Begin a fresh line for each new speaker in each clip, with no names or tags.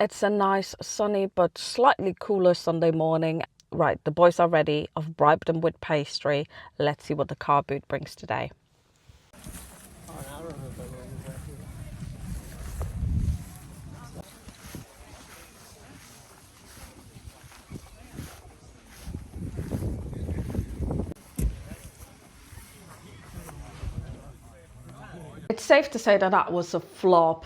It's a nice sunny but slightly cooler Sunday morning. Right, the boys are ready. I've bribed them with pastry. Let's see what the car boot brings today. It's safe to say that that was a flop.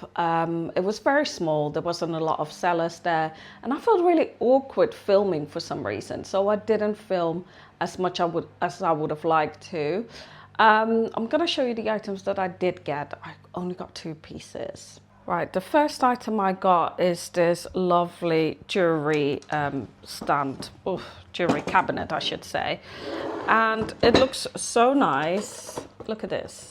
It was very small. There wasn't a lot of sellers there. And I felt really awkward filming for some reason. So I didn't film as much as I would have liked to. I'm going to show you the items that I did get. I only got 2 pieces. Right, the first item I got is this lovely jewelry stand, jewelry cabinet, I should say. And it looks so nice. Look at this.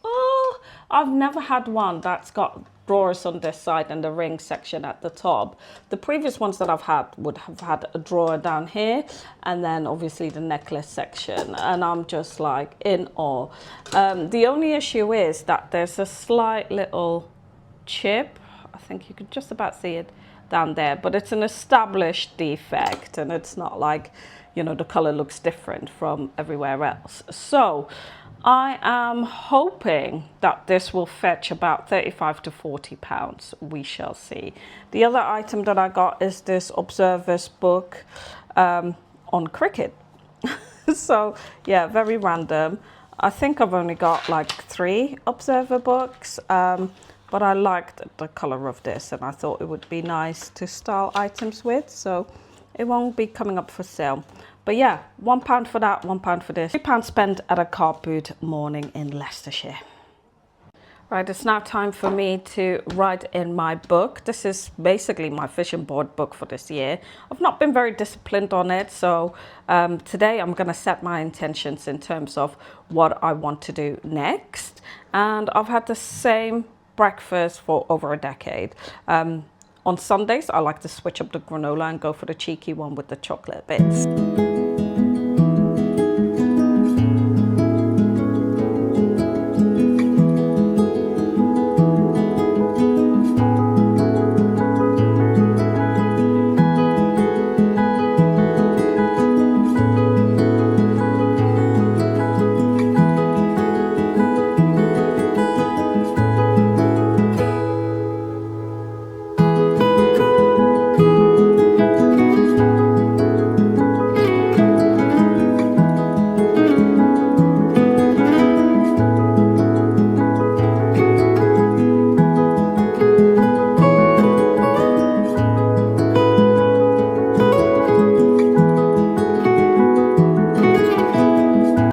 Oh, I've never had one that's got drawers on this side and the ring section at the top. The previous ones that I've had would have had a drawer down here and then obviously the necklace section, and I'm just like in awe. The only issue is that there's a slight little chip. I think you could just about see it down there, but it's an established defect and it's not like, you know, the color looks different from everywhere else. So I am hoping that this will fetch about 35 to 40 pounds. We shall see. The other item that I got is this Observer's book on cricket. So yeah, very random. I think I've only got like 3 Observer books, but I liked the color of this and I thought it would be nice to style items with, so it won't be coming up for sale. But yeah, £1 for that, £1 for this. £3 spent at a car boot morning in Leicestershire. Right, it's now time for me to write in my book. This is basically my vision board book for this year. I've not been very disciplined on it, so today I'm going to set my intentions in terms of what I want to do next. And I've had the same breakfast for over a decade. On Sundays, I like to switch up the granola and go for the cheeky one with the chocolate bits.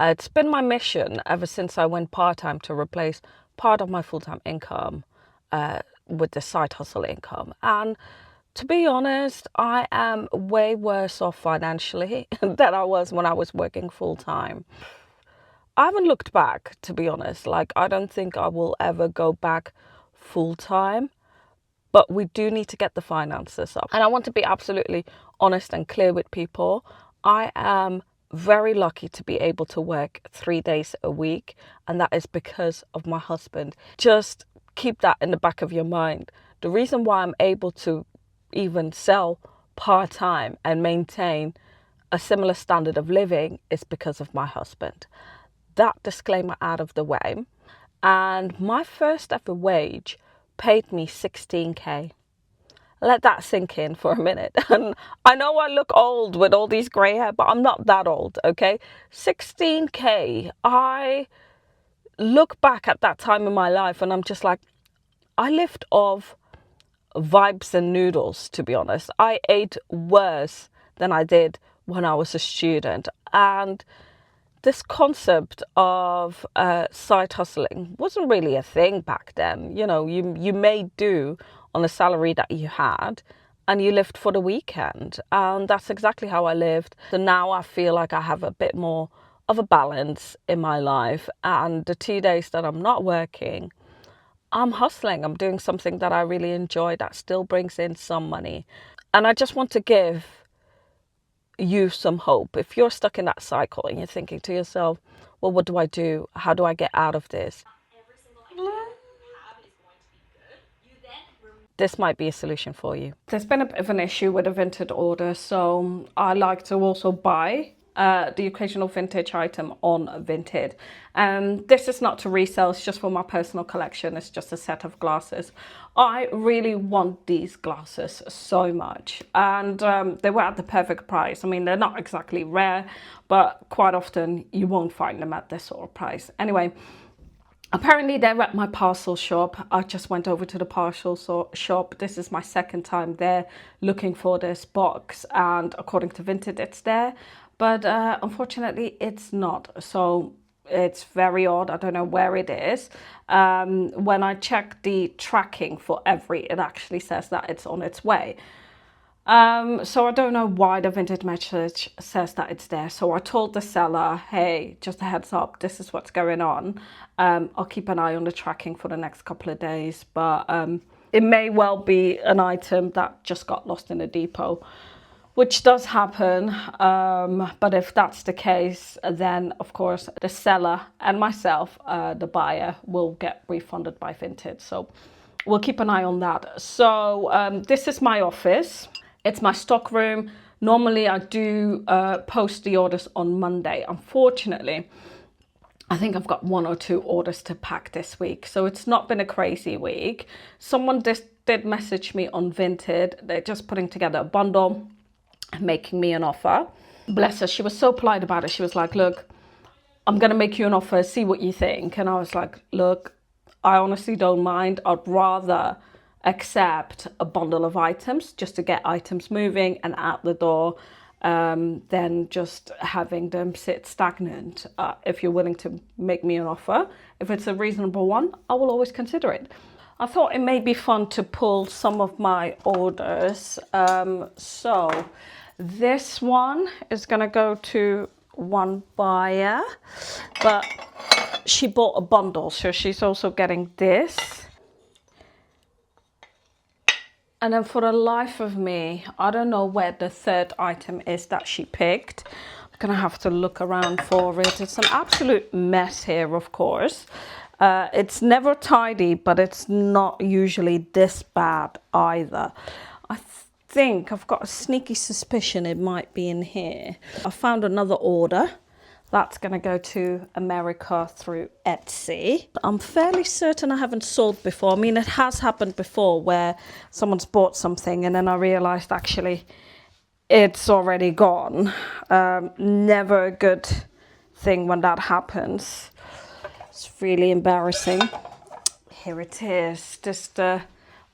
It's been my mission ever since I went part-time to replace part of my full-time income with the side hustle income. And to be honest, I am way worse off financially than I was when I was working full-time. I haven't looked back, to be honest. Like, I don't think I will ever go back full-time, but we do need to get the finances up. And I want to be absolutely honest and clear with people. I am very lucky to be able to work 3 days a week, and that is because of my husband. Just keep that in the back of your mind. The reason why I'm able to even sell part-time and maintain a similar standard of living is because of my husband. That disclaimer out of the way, and my first ever wage paid me 16k. Let that sink in for a minute. And I know I look old with all these grey hair, but I'm not that old, okay? 16k. I look back at that time in my life and I'm just like, I lived off vibes and noodles, to be honest. I ate worse than I did when I was a student. And this concept of side hustling wasn't really a thing back then. You know, you made do on the salary that you had and you lived for the weekend. And that's exactly how I lived. So now I feel like I have a bit more of a balance in my life. And the 2 days that I'm not working, I'm hustling. I'm doing something that I really enjoy that still brings in some money. And I just want to give you some hope. If you're stuck in that cycle and you're thinking to yourself, well, what do I do? How do I get out of this? this might be a solution for you. There's been a bit of an issue with a Vinted order, so I like to also buy the occasional vintage item on Vinted. This is not to resell, it's just for my personal collection. It's just a set of glasses. I really want these glasses so much, and they were at the perfect price. I mean, they're not exactly rare, but quite often you won't find them at this sort of price. Anyway, apparently they're at my parcel shop. I just went over to the parcel shop. This is my second time there looking for this box, and according to Vinted it's there, but unfortunately it's not. So it's very odd. I don't know where it is. When I check the tracking for Evri, it actually says that it's on its way. So I don't know why the Vinted message says that it's there. So I told the seller, hey, just a heads up, this is what's going on. I'll keep an eye on the tracking for the next couple of days, but it may well be an item that just got lost in a depot, which does happen. But if that's the case, then of course the seller and myself, the buyer, will get refunded by Vinted. So we'll keep an eye on that. So this is my office. It's my stock room. Normally I do post the orders on Monday. Unfortunately, I think I've got 1 or 2 orders to pack this week. So it's not been a crazy week. Someone did message me on Vinted. They're just putting together a bundle and making me an offer. Bless her, she was so polite about it. She was like, look, I'm going to make you an offer, see what you think. And I was like, look, I honestly don't mind. I'd rather accept a bundle of items just to get items moving and out the door than just having them sit stagnant. If you're willing to make me an offer, if it's a reasonable one, I will always consider it. I thought it may be fun to pull some of my orders. So this one is going to go to one buyer, but she bought a bundle, so she's also getting this. And then for the life of me, I don't know where the third item is that she picked. I'm gonna have to look around for it. It's an absolute mess here, of course. It's never tidy, but it's not usually this bad either. I think I've got a sneaky suspicion it might be in here. I found another order. That's going to go to America through Etsy. I'm fairly certain I haven't sold before. I mean, it has happened before where someone's bought something and then I realized actually it's already gone. Never a good thing when that happens. It's really embarrassing. Here it is, just the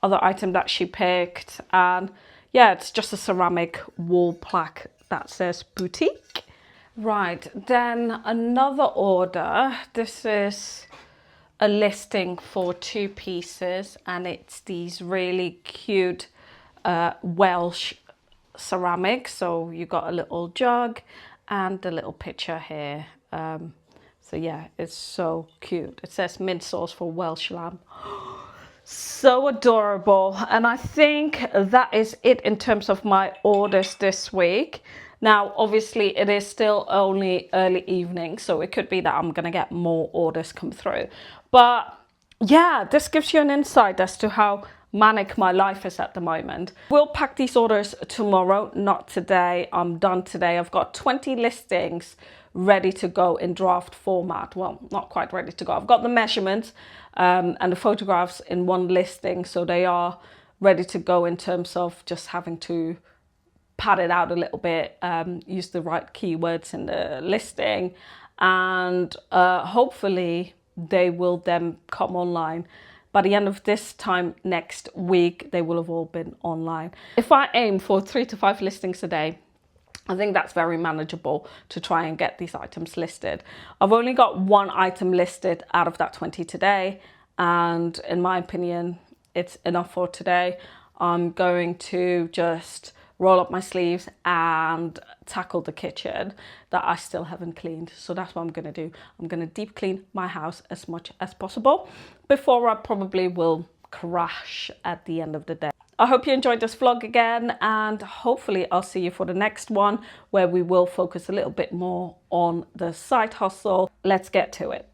other item that she picked. And yeah, it's just a ceramic wall plaque that says boutique. Right, then another order. This is a listing for 2 pieces and it's these really cute Welsh ceramics. So you got a little jug and a little picture here. So yeah, it's so cute. It says mint sauce for Welsh lamb. So adorable. And I think that is it in terms of my orders this week. Now, obviously, it is still only early evening, so it could be that I'm going to get more orders come through. But yeah, this gives you an insight as to how manic my life is at the moment. We'll pack these orders tomorrow, not today. I'm done today. I've got 20 listings ready to go in draft format. Well, not quite ready to go. I've got the measurements and the photographs in one listing, so they are ready to go in terms of just having to pad it out a little bit, use the right keywords in the listing, and hopefully they will then come online. By the end of this time next week, they will have all been online. If I aim for 3 to 5 listings a day, I think that's very manageable to try and get these items listed. I've only got 1 item listed out of that 20 today, and in my opinion, it's enough for today. I'm going to just roll up my sleeves and tackle the kitchen that I still haven't cleaned. So that's what I'm going to do. I'm going to deep clean my house as much as possible before I probably will crash at the end of the day. I hope you enjoyed this vlog again, and hopefully I'll see you for the next one where we will focus a little bit more on the side hustle. Let's get to it.